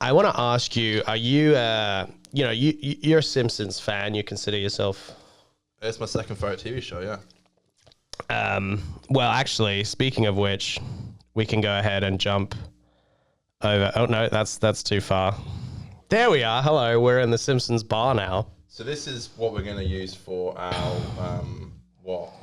I want to ask you, are you, you're a Simpsons fan, you consider yourself? It's my second favorite TV show, yeah. Well, actually, speaking of which, we can go ahead and jump over. Oh, no, that's too far. There we are. Hello, we're in the Simpsons bar now. So this is what we're going to use for our,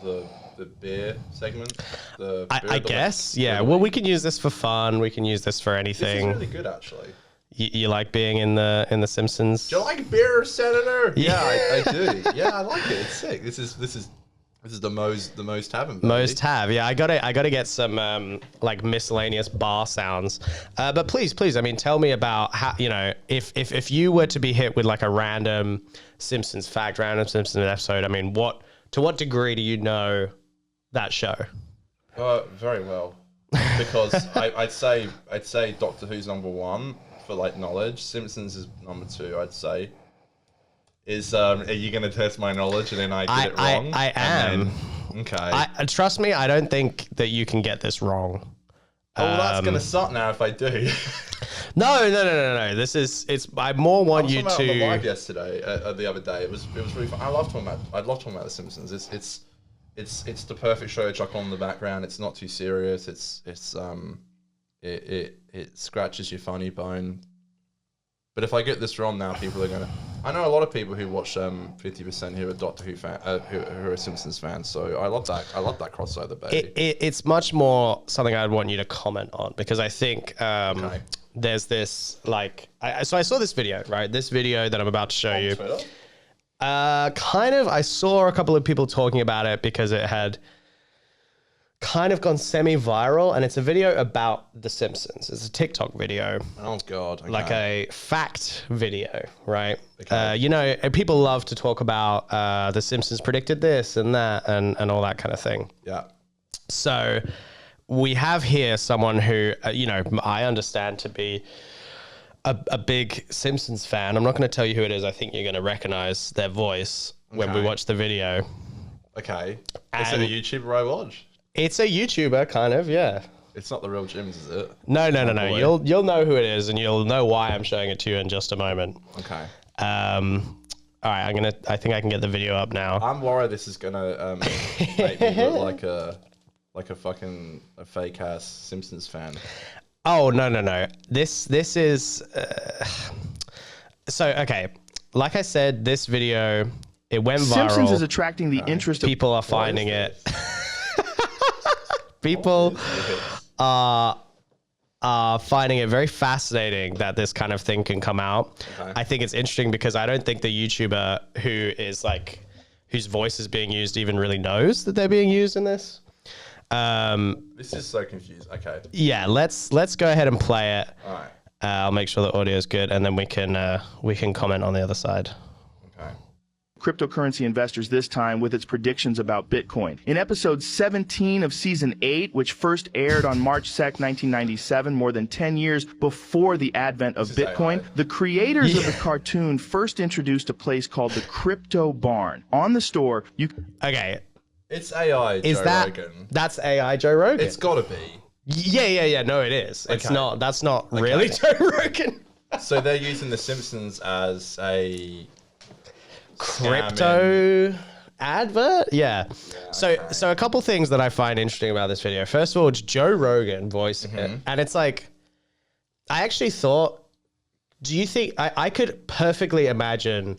the beer segment? I guess, yeah. Well, we can use this for fun. We can use this for anything. This is really good, actually. You like being in the Simpsons? Do you like beer, Senator? Yeah, I do. Yeah, I like it. It's sick. This is the most having. Most have. Yeah, I gotta get some like miscellaneous bar sounds. But please, I mean, tell me about how, if you were to be hit with like a random Simpsons fact, random Simpsons episode. I mean, to what degree do you know that show? Very well, because I'd say Doctor Who's number one for like knowledge. Simpsons is number two, I'd say. Are you going to test my knowledge and then I get it wrong? I am. Okay. Trust me, I don't think that you can get this wrong. Oh, well, that's going to suck now if I do. No. I more want you to. On the live yesterday, the other day. It was really fun. I love talking about The Simpsons. It's the perfect show to chuck on in the background. It's not too serious. It scratches your funny bone. But if I get this wrong now, people are gonna. I know a lot of people who watch 50% who are Doctor Who fan, who are Simpsons fans. So I love that. I love that crossover, baby. It's much more something I'd want you to comment on, because I think there's this like. So I saw this video, right? This video that I'm about to show you. Twitter? I saw a couple of people talking about it because it had kind of gone semi-viral, and it's a video about The Simpsons. It's a TikTok video. Oh God! Okay. Like a fact video, right? Okay. People love to talk about The Simpsons predicted this and that and all that kind of thing. Yeah. So we have here someone who, I understand to be a big Simpsons fan. I'm not going to tell you who it is. I think you're going to recognize their voice when we watch the video. Okay. Is it a YouTuber I watch? It's a YouTuber, kind of, yeah. It's not the real Jims, is it? No. You'll know who it is, and you'll know why I'm showing it to you in just a moment. Okay. All right, I think I can get the video up now. I'm worried this is gonna make me look like a fucking fake ass Simpsons fan. Oh no. This is so okay. Like I said, this video, it went viral. Simpsons is attracting the interest of people are finding it. People are finding it very fascinating that this kind of thing can come out. Okay. I think it's interesting because I don't think the YouTuber whose voice is being used even really knows that they're being used in this. This is so confusing. Okay. Yeah, let's go ahead and play it. All right. I'll make sure the audio is good, and then we can comment on the other side. Cryptocurrency investors this time with its predictions about Bitcoin. In episode 17 of season 8, which first aired on March 2nd, 1997, more than 10 years before the advent of Bitcoin, the creators of the cartoon first introduced a place called the Crypto Barn. On the store, Okay. It's AI Joe Rogan. That's AI Joe Rogan. It's gotta be. Yeah. No, it is. It's Okay. not. That's not really Joe Rogan. So they're using The Simpsons as a crypto advert. Yeah. So a couple things that I find interesting about this video. First of all, it's Joe Rogan voicing it, and it's like, I actually thought, do you think I could perfectly imagine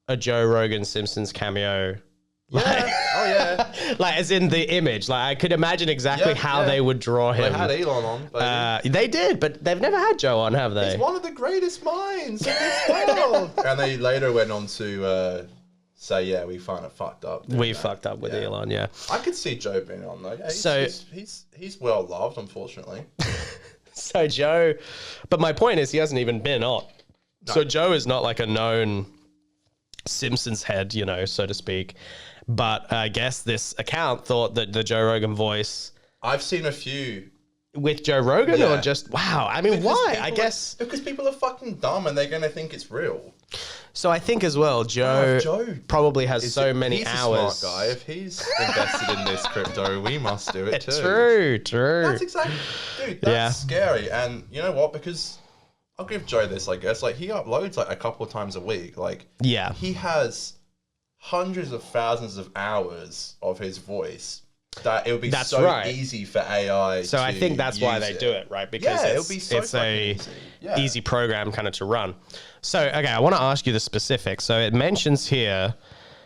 a Joe Rogan Simpsons cameo? Like as in the image. Like I could imagine exactly how they would draw him. They had Elon on, baby. They did, but they've never had Joe on, have they? He's one of the greatest minds in this world. And they later went on to say, yeah, we kind of fucked up. We fucked up with Elon, yeah. I could see Joe being on though. Yeah, he's well loved, unfortunately. So Joe, but my point is he hasn't even been on. No. So Joe is not like a known Simpsons head, so to speak. But I guess this account thought that the Joe Rogan voice. I've seen a few. With Joe Rogan or just, wow. I mean, why? I guess. Because people are fucking dumb and they're going to think it's real. So I think as well, Joe probably has so many hours. He's a smart guy. If he's invested in this crypto, we must do it too. True. That's exactly. Dude, that's scary. And you know what? Because I'll give Joe this, I guess. Like, he uploads like a couple of times a week. Like, Yeah. he has hundreds of thousands of hours of his voice that it would be easy for AI so I think that's why they do it, right? Because it's a easy program kind of to run. So, okay, I want to ask you the specifics. So it mentions here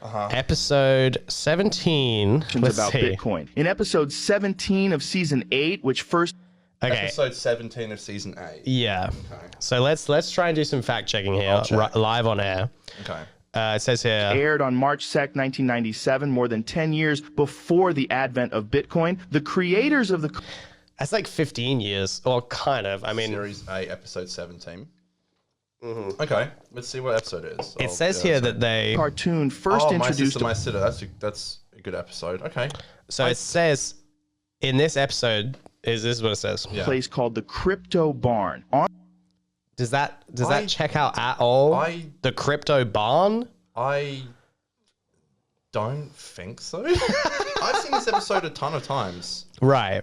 episode 17. Let's about see. Bitcoin. In episode 17 of season 8, which first... Okay. Episode 17 of season 8. Yeah. Okay. So let's try and do some fact checking here, live on air. Okay. It says here... aired on March 2nd, 1997, more than 10 years before the advent of Bitcoin. The creators of the... That's like 15 years, or kind of. I mean... Series 8, episode 17. Okay, let's see what episode it is. It says here that they... cartoon first introduced... My Sister. That's a good episode. Okay. So it says in this episode... This is what it says. a place called the Crypto Barn. Does that check out at all? The Crypto Barn? I don't think so. I've seen this episode a ton of times. Right.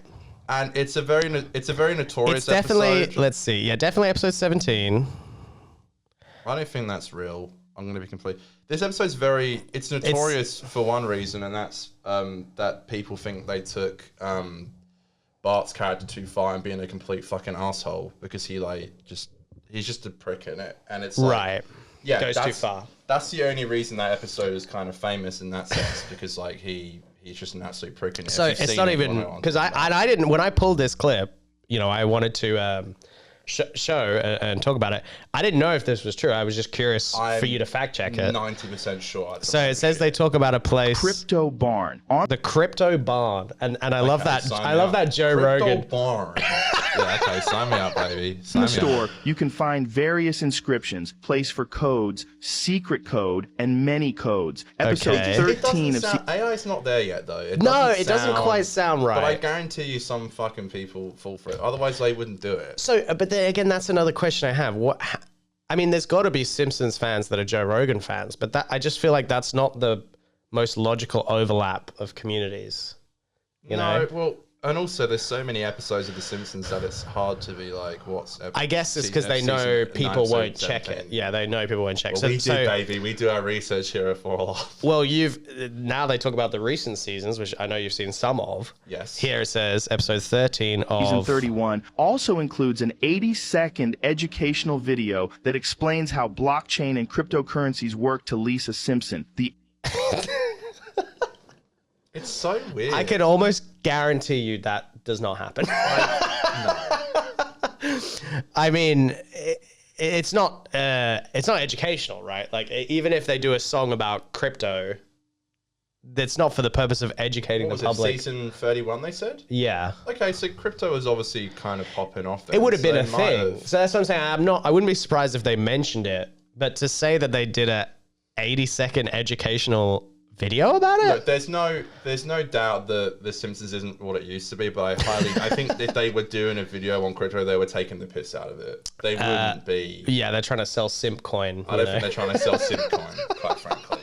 And it's a very notorious It's definitely, episode. let's see. Yeah, definitely episode 17. I don't think that's real. I'm going to be complete. This episode's it's notorious for one reason, and that's that people think they took Bart's character too far and being a complete fucking asshole because he's just a prick in it, and it's like, Right. Yeah, goes too far. That's the only reason that episode is kind of famous in that sense, because like he's just an absolute prick in it. So it's not even because I didn't when I pulled this clip, you know, I wanted to show and talk about it. I didn't know if this was true. I was just curious for you to fact check it. 90% sure. So it says they talk about a place, Crypto Barn. the Crypto Barn, and I love that. I love that Joe Rogan. Barn. Yeah, okay, sign me up, baby. In the store, you can find various inscriptions, place for codes, secret code, and many codes. Episode Okay. 13 of AI's not there yet, though. It doesn't quite sound right. But I guarantee you some fucking people fall for it. Otherwise, they wouldn't do it. So, but then again, that's another question I have. I mean, there's got to be Simpsons fans that are Joe Rogan fans, but I just feel like that's not the most logical overlap of communities. You know? Well, and also there's so many episodes of The Simpsons that it's hard to be like, what's... I guess it's because they know people won't check it. Yeah, they know people won't check. Well, we do, baby. We do our research here at 4 Off. Well, now they talk about the recent seasons, which I know you've seen some of. Yes. Here it says episode 13 of... Season 31 also includes an 80-second educational video that explains how blockchain and cryptocurrencies work to Lisa Simpson. It's so weird. I could almost guarantee you that does not happen. I mean, it's not educational, right? Like, even if they do a song about crypto, that's not for the purpose of educating the public. Season 31, they said? Yeah. Okay, so crypto is obviously kind of popping off there. It would have been a thing. So that's what I'm saying. I wouldn't be surprised if they mentioned it, but to say that they did a 80-second educational video about it? Look, there's no doubt that The Simpsons isn't what it used to be, but I think if they were doing a video on crypto, they were taking the piss out of it. They wouldn't be. Yeah, they're trying to sell simp coin. I don't think they're trying to sell simp coin, quite frankly.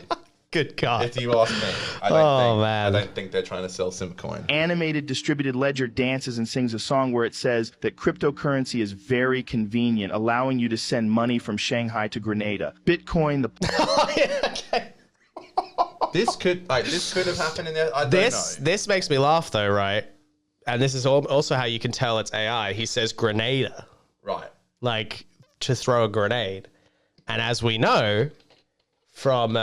Good God. If you ask me, I don't think they're trying to sell simp coin. Animated Distributed Ledger dances and sings a song where it says that cryptocurrency is very convenient, allowing you to send money from Shanghai to Grenada. Bitcoin, the... Oh, yeah, okay. This could have happened in there. I don't know. This makes me laugh though, right? And this is also how you can tell it's AI. He says Grenada. Right. Like to throw a grenade. And as we know from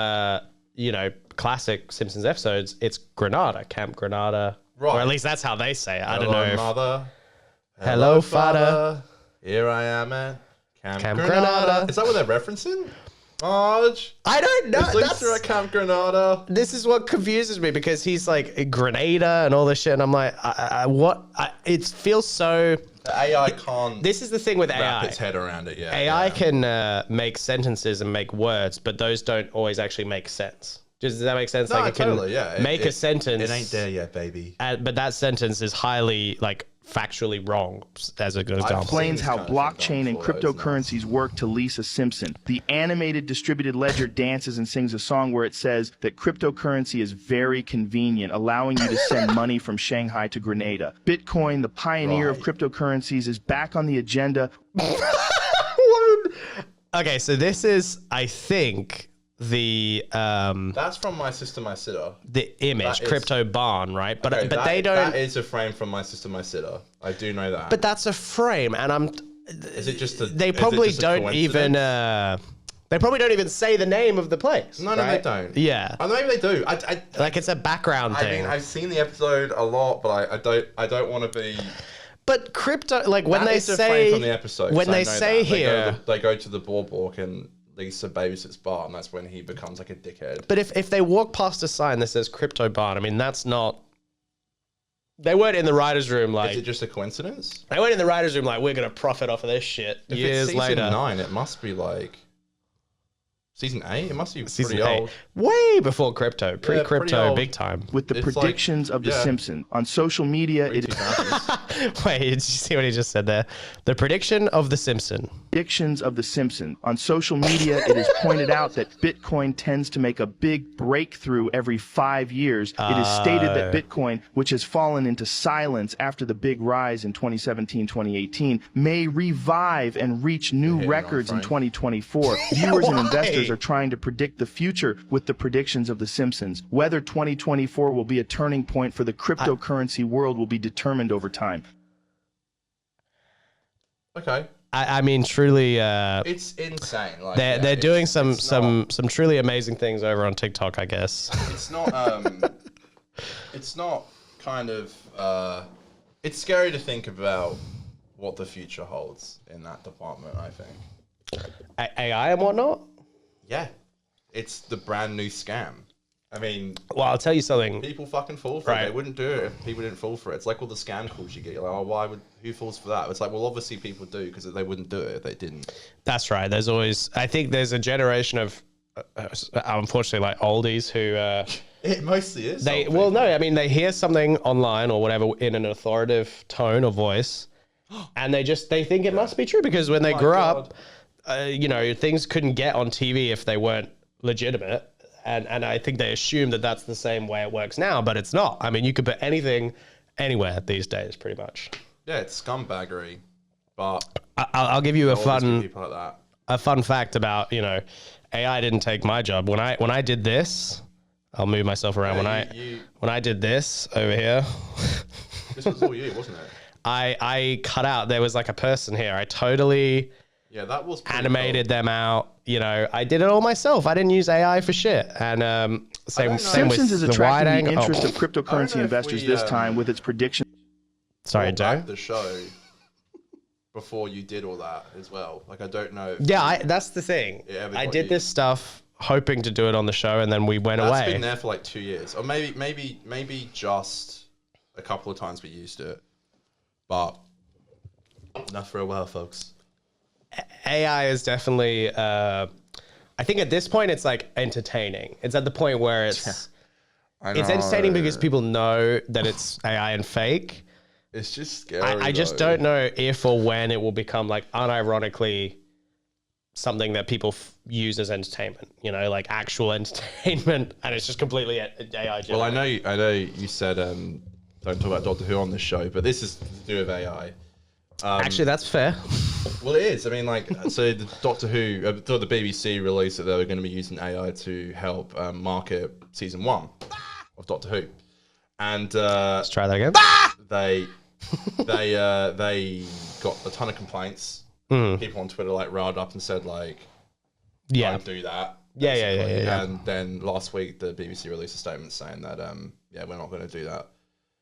classic Simpsons episodes, it's Grenada, Camp Grenada. Right. Or at least that's how they say it. I don't know. Mother. Hello, father. Here I am at Camp Grenada. Is that what they're referencing? Marge. I don't know. That's at Camp Grenada. This is what confuses me because he's like Grenada and all this shit, and I'm like, what? It feels so. The AI can't. This is the thing with wrap AI. its head around it. Yeah. AI can make sentences and make words, but those don't always actually make sense. Does that make sense? No, like it totally. can make a sentence. It ain't there yet, baby. But that sentence is highly factually wrong, as a good example. Explains how blockchain and cryptocurrencies work to Lisa Simpson. The Animated Distributed Ledger dances and sings a song where it says that cryptocurrency is very convenient, allowing you to send money from Shanghai to Grenada. Bitcoin, the pioneer of cryptocurrencies, is back on the agenda. What Okay, so this is, I think, That's from My Sister, My Sitter. the image, That is- Crypto Barn, right? But Okay, but that- they don't. That is a frame from My Sister, My Sitter. I do know that. But that's a frame, and is it just a? they is it probably just a don't even. coincidence? They probably don't even say the name of the place. No, right? they don't. Yeah, Oh, maybe they do. like it's a background I thing. mean, I've seen the episode a lot, but I don't want to be. But crypto, like when That they is a frame say from the episode. when so I they know say that. here, they go to the boardwalk and Lisa babysits Bart, and that's when he becomes like a dickhead. but if they walk past a sign that says Crypto Barn, I mean that's not. They weren't in the writers' room like. Is it just a coincidence? They weren't in the writers' room like we're gonna profit off of this shit. If Years it's season later, 9, it must be like season 8. It must be season pretty 8, old. way before crypto, pretty pre-crypto, old. big time. With the It's like- predictions of The yeah. Simpsons. On social media, it is 2000s. Wait, did you see what he just said there? The prediction of the Simpson. predictions of The Simpsons. On social media, it is pointed out that Bitcoin tends to make a big breakthrough every 5 years. It is stated that Bitcoin, which has fallen into silence after the big rise in 2017, 2018, may revive and reach new Hitting records in on 2024. Viewers and why? investors are trying to predict the future with the predictions of The Simpsons. Whether 2024 will be a turning point for the cryptocurrency world will be determined over time. Okay, I mean, truly, it's insane. Like they're doing it's some not- some truly amazing things over on TikTok, I guess. It's not. It's not kind of. It's scary to think about what the future holds in that department. I think. AI and whatnot. Yeah, it's the brand new scam. I mean, Well, I'll tell you something. people fucking fall for it. Right. They wouldn't do it if people didn't fall for it. It's like all the scam calls you get. You're like, oh, why would who falls for that? It's like, well, obviously people do because they wouldn't do it if they didn't. That's right. There's always. I think there's a generation of, unfortunately, like oldies who. It mostly is. They old well, people. no, I mean they hear something online or whatever in an authoritative tone or voice, and they think it must be true because when they my grew God. up, you know, things couldn't get on TV if they weren't legitimate, and I think they assume that that's the same way it works now, but it's not. I mean, you could put anything anywhere these days, pretty much. Yeah, it's scumbaggery, but I'll give you a there'll always be fun people like that. fact about AI didn't take my job when I did this. I'll move myself around. Yeah, When I did this over here, this was all you, wasn't it? I cut out. There was like a person here. I totally Yeah, that was pretty animated them out. You know, I did it all myself. I didn't use AI for shit. And same with Simpsons is the wide attracting the angle. interest of I don't know cryptocurrency if investors we, this time with its predictions. Sorry, Brought Joe. back the show before you did all that as well. Like, I don't know. Yeah, that's the thing. Yeah, I everybody- did this stuff hoping to do it on the show, and then we went That's away. been there for like 2 years, or maybe just a couple of times we used it, but not for a while, folks. AI is definitely. I think at this point it's like entertaining. It's at the point where it's entertaining because people know that it's AI and fake. It's just scary. I just though. don't know if or when it will become like unironically something that people use as entertainment, you know, like actual entertainment, and it's just completely AI generated. Well, I know you said don't talk about Doctor Who on this show, but this is to do with AI. Actually, that's fair. Well, it is. I mean, like, so the Doctor Who, the BBC released that they were going to be using AI to help market season 1 of Doctor Who, and Let's try that again. they got a ton of complaints. People on Twitter like riled up and said like, Yeah. don't do that. Yeah. basically. And then last week the BBC released a statement saying that yeah, we're not going to do that.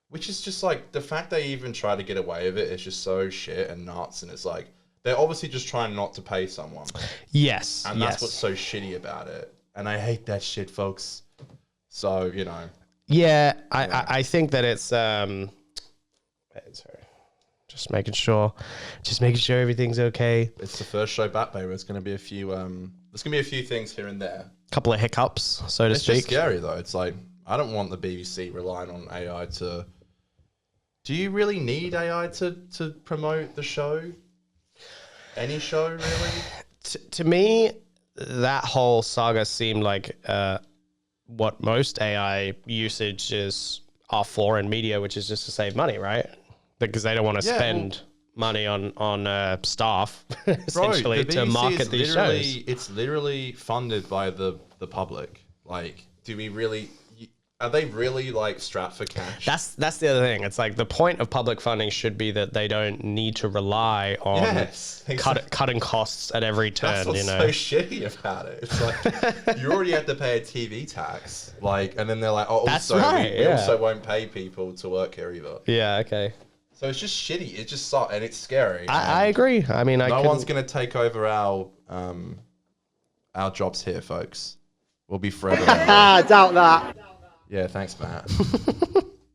Which is just like the fact they even try to get away with it is just so shit and nuts, and it's like they're obviously just trying not to pay someone. Yes. And that's what's so shitty about it. And I hate that shit, folks. So, you know. Yeah, I think that it's sorry. Just making sure everything's okay. It's the first show back, baby. It's gonna be a few there's gonna be a few things here and there. Couple of hiccups, so to It's speak. just scary though. It's like I don't want the BBC relying on AI to. Do you really need AI to promote the show? Any show, really? To me, that whole saga seemed like what most AI usages are for in media, which is just to save money, right? Because they don't want to Yeah, spend money on staff Bro, essentially the to BBC market is these literally, shows. it's literally funded by the public. Like, do we really? Are they really like strapped for cash? That's the other thing. It's like the point of public funding should be that they don't need to rely on Yes, exactly. cutting costs at every turn. That's what's You know, so shitty about it. It's like you already have to pay a TV tax, like, and then they're like, oh, That's also right, we yeah. also won't pay people to work here either. yeah, okay. So it's just shitty. It just sucks, and it's scary. I agree. I mean, No one's gonna take over our jobs here, folks. We'll be forever. I doubt that. Yeah, thanks, Matt.